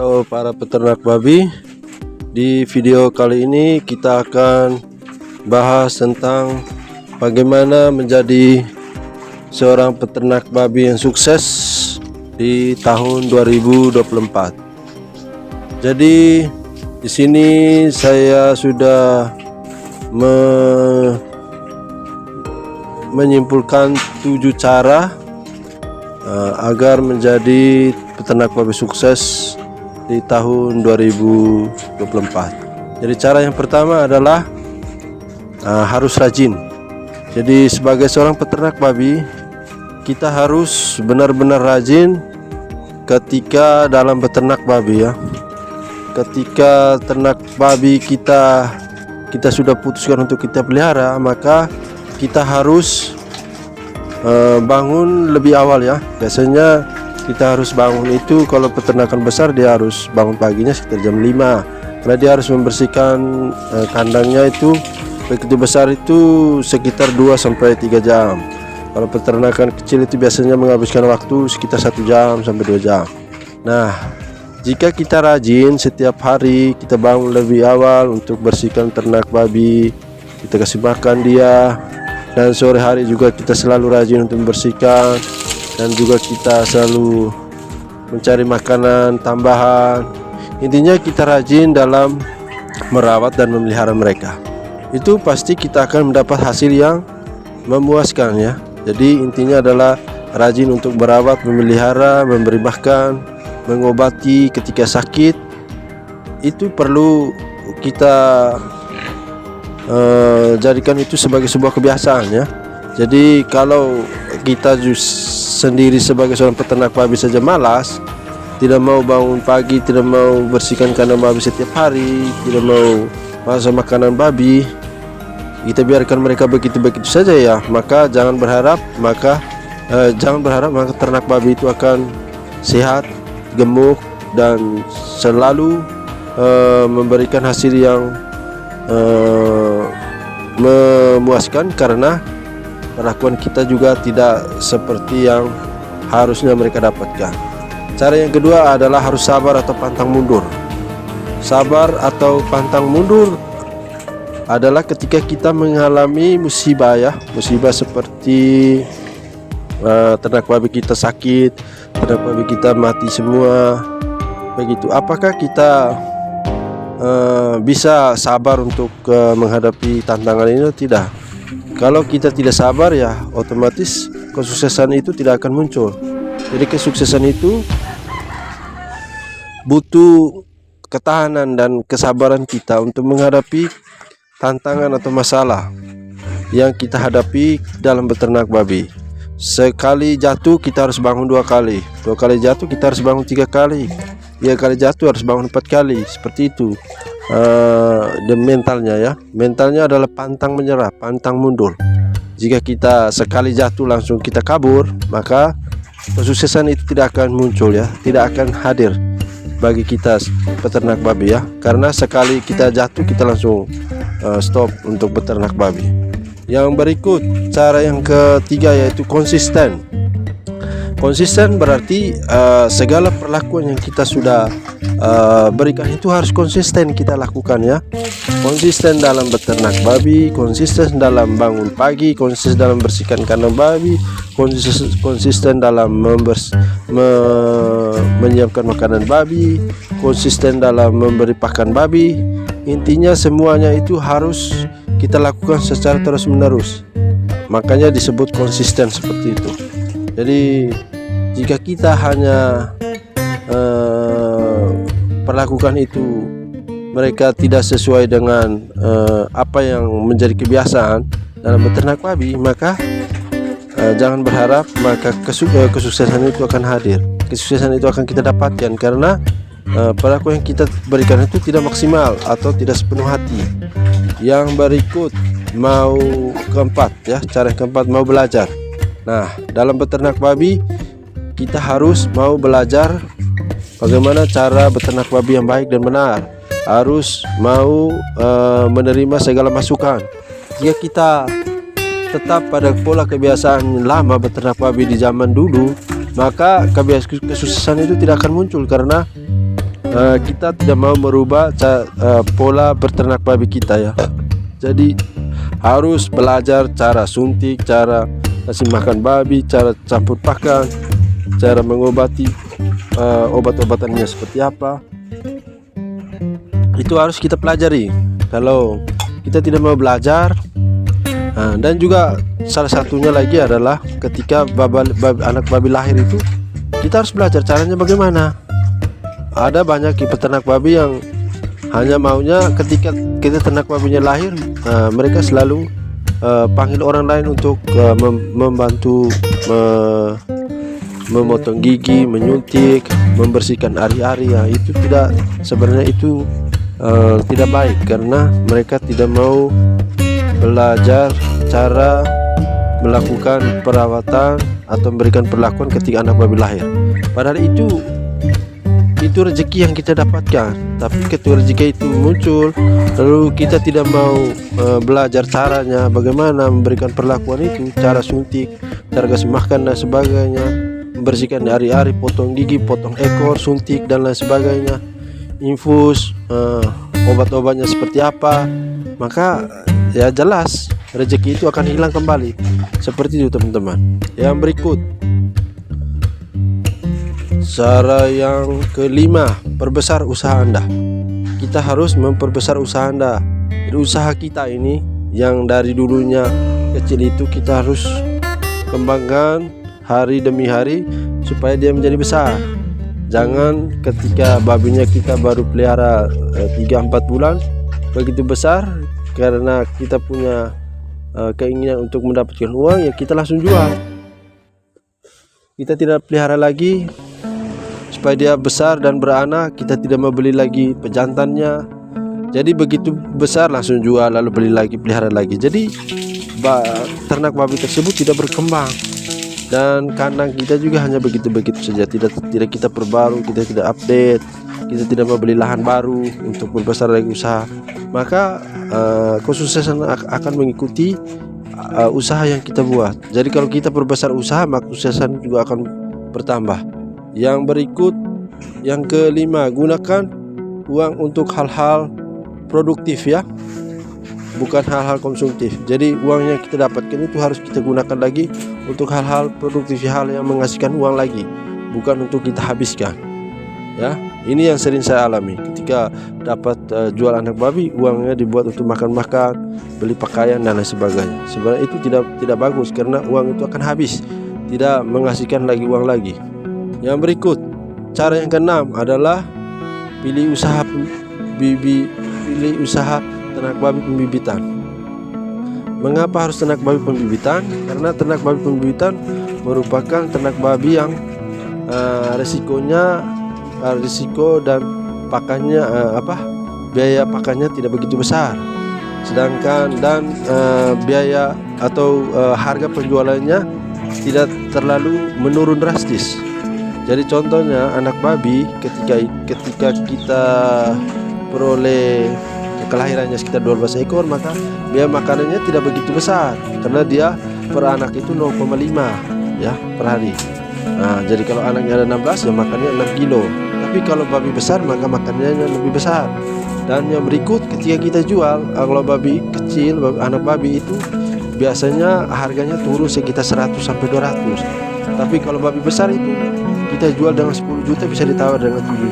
Halo para peternak babi. Di video kali ini kita akan bahas tentang bagaimana menjadi seorang peternak babi yang sukses di tahun 2024. Jadi di sini saya sudah menyimpulkan 7 cara agar menjadi peternak babi sukses di tahun 2024. Jadi cara yang pertama adalah harus rajin. Jadi sebagai seorang peternak babi, kita harus benar-benar rajin ketika dalam peternak babi ya. Ketika ternak babi kita sudah putuskan untuk kita pelihara, maka kita harus bangun lebih awal ya. Biasanya kita harus bangun itu, kalau peternakan besar dia harus bangun paginya sekitar jam 5, karena dia harus membersihkan kandangnya itu begitu besar itu sekitar 2-3 jam. Kalau peternakan kecil itu biasanya menghabiskan waktu sekitar 1 jam sampai 2 jam. Nah, jika kita rajin setiap hari kita bangun lebih awal untuk bersihkan ternak babi, kita kasih makan dia, dan sore hari juga kita selalu rajin untuk membersihkan, dan juga kita selalu mencari makanan tambahan. Intinya kita rajin dalam merawat dan memelihara mereka. Itu pasti kita akan mendapat hasil yang memuaskan ya. Jadi intinya adalah rajin untuk merawat, memelihara, memberi makan, mengobati ketika sakit. Itu perlu kita jadikan itu sebagai sebuah kebiasaan ya. Jadi kalau kita sendiri sebagai seorang peternak babi saja malas, tidak mau bangun pagi, tidak mau bersihkan kandang babi setiap hari, tidak mau masak makanan babi, kita biarkan mereka begitu-begitu saja ya, maka jangan berharap maka ternak babi itu akan sehat, gemuk, dan selalu memberikan hasil yang memuaskan, karena perlakuan kita juga tidak seperti yang harusnya mereka dapatkan. Cara yang kedua adalah harus sabar atau pantang mundur. Sabar atau pantang mundur adalah ketika kita mengalami musibah ya, musibah seperti ternak babi kita sakit, ternak babi kita mati semua, begitu. Apakah kita bisa sabar untuk menghadapi tantangan ini? Tidak. Kalau kita tidak sabar ya, otomatis kesuksesan itu tidak akan muncul. Jadi kesuksesan itu butuh ketahanan dan kesabaran kita untuk menghadapi tantangan atau masalah yang kita hadapi dalam beternak babi. Sekali jatuh kita harus bangun 2 kali, 2 kali jatuh kita harus bangun 3 kali, 3 kali jatuh harus bangun 4 kali. Seperti itu dan mentalnya ya. Mentalnya adalah pantang menyerah, pantang mundur. Jika kita sekali jatuh langsung kita kabur, maka kesuksesan itu tidak akan muncul ya, tidak akan hadir bagi kita peternak babi ya. Karena sekali kita jatuh kita langsung stop untuk beternak babi. Yang berikut, cara yang ketiga yaitu konsisten. Konsisten berarti segala perlakuan yang kita sudah berikan itu harus konsisten kita lakukan ya. Konsisten dalam beternak babi, konsisten dalam bangun pagi, konsisten dalam bersihkan kandang babi, konsisten dalam menyiapkan makanan babi, konsisten dalam memberi pakan babi. Intinya semuanya itu harus kita lakukan secara terus-menerus. Makanya disebut konsisten seperti itu. Jadi jika kita hanya perlakukan itu mereka tidak sesuai dengan apa yang menjadi kebiasaan dalam beternak babi, maka jangan berharap maka kesuksesan itu akan hadir. Kesuksesan itu akan kita dapatkan karena perlakuan yang kita berikan itu tidak maksimal atau tidak sepenuh hati. Yang berikut mau keempat ya, cara yang keempat mau belajar. Nah, dalam beternak babi kita harus mau belajar bagaimana cara beternak babi yang baik dan benar. Harus mau menerima segala masukan. Jika kita tetap pada pola kebiasaan lama beternak babi di zaman dulu, maka kesuksesan itu tidak akan muncul, karena kita tidak mau merubah pola beternak babi kita ya. Jadi harus belajar cara suntik, cara kasih makan babi, cara campur pakan, cara mengobati, obat-obatannya seperti apa. Itu harus kita pelajari. Kalau kita tidak mau belajar, dan juga salah satunya lagi adalah ketika anak babi lahir itu kita harus belajar caranya bagaimana. Ada banyak peternak babi yang hanya maunya ketika kita ternak babinya lahir, mereka selalu panggil orang lain untuk membantu memotong gigi, menyuntik, membersihkan ari-ari. Ya, itu tidak, sebenarnya itu tidak baik karena mereka tidak mau belajar cara melakukan perawatan atau memberikan perlakuan ketika anak babi lahir. Padahal itu rezeki yang kita dapatkan, tapi ketika rezeki itu muncul lalu kita tidak mau belajar caranya bagaimana memberikan perlakuan itu, cara suntik, cara kasih makan dan sebagainya, membersihkan ari-ari, potong gigi, potong ekor, suntik dan lain sebagainya, infus, obat-obatnya seperti apa, maka ya jelas rezeki itu akan hilang kembali. Seperti itu teman-teman. Yang berikut, cara yang kelima, perbesar usaha Anda. Kita harus memperbesar usaha Anda. Jadi usaha kita ini yang dari dulunya kecil itu kita harus kembangkan hari demi hari supaya dia menjadi besar. Jangan ketika babinya kita baru pelihara 3-4 bulan begitu besar, karena kita punya keinginan untuk mendapatkan uang, ya kita langsung jual. Kita tidak pelihara lagi supaya dia besar dan beranak, kita tidak mau beli lagi pejantannya. Jadi begitu besar langsung jual, lalu beli lagi, pelihara lagi. Jadi ternak babi tersebut tidak berkembang, dan kandang kita juga hanya begitu-begitu saja, tidak kita perbarui, kita tidak update, kita tidak mau beli lahan baru untuk membesar lagi usaha. Maka kesuksesan akan mengikuti usaha yang kita buat. Jadi kalau kita perbesar usaha, maka kesuksesan juga akan bertambah. Yang berikut, yang kelima, gunakan uang untuk hal-hal produktif ya, bukan hal-hal konsumtif. Jadi uang yang kita dapatkan itu harus kita gunakan lagi untuk hal-hal produktif, hal yang menghasilkan uang lagi, bukan untuk kita habiskan ya. Ini yang sering saya alami ketika dapat jual anak babi, uangnya dibuat untuk makan-makan, beli pakaian dan lain sebagainya. Sebenarnya itu tidak bagus karena uang itu akan habis, tidak menghasilkan lagi uang lagi. Yang berikut, cara yang keenam adalah pilih usaha ternak babi pembibitan. Mengapa harus ternak babi pembibitan? Karena ternak babi pembibitan merupakan ternak babi yang risiko dan pakannya biaya pakannya tidak begitu besar, sedangkan biaya atau harga penjualannya tidak terlalu menurun drastis. Jadi contohnya anak babi ketika kita peroleh kelahirannya sekitar 12 ekor, maka biaya makanannya tidak begitu besar karena dia per anak itu 0,5 ya per hari. Nah, jadi kalau anaknya ada 16 ya makannya 6 kilo. Tapi kalau babi besar maka makanannya lebih besar. Dan yang berikut, ketika kita jual, kalau babi kecil, anak babi itu biasanya harganya turun sekitar 100 sampai 200. Tapi kalau babi besar itu kita jual dengan 10 juta bisa ditawar dengan 7 juta.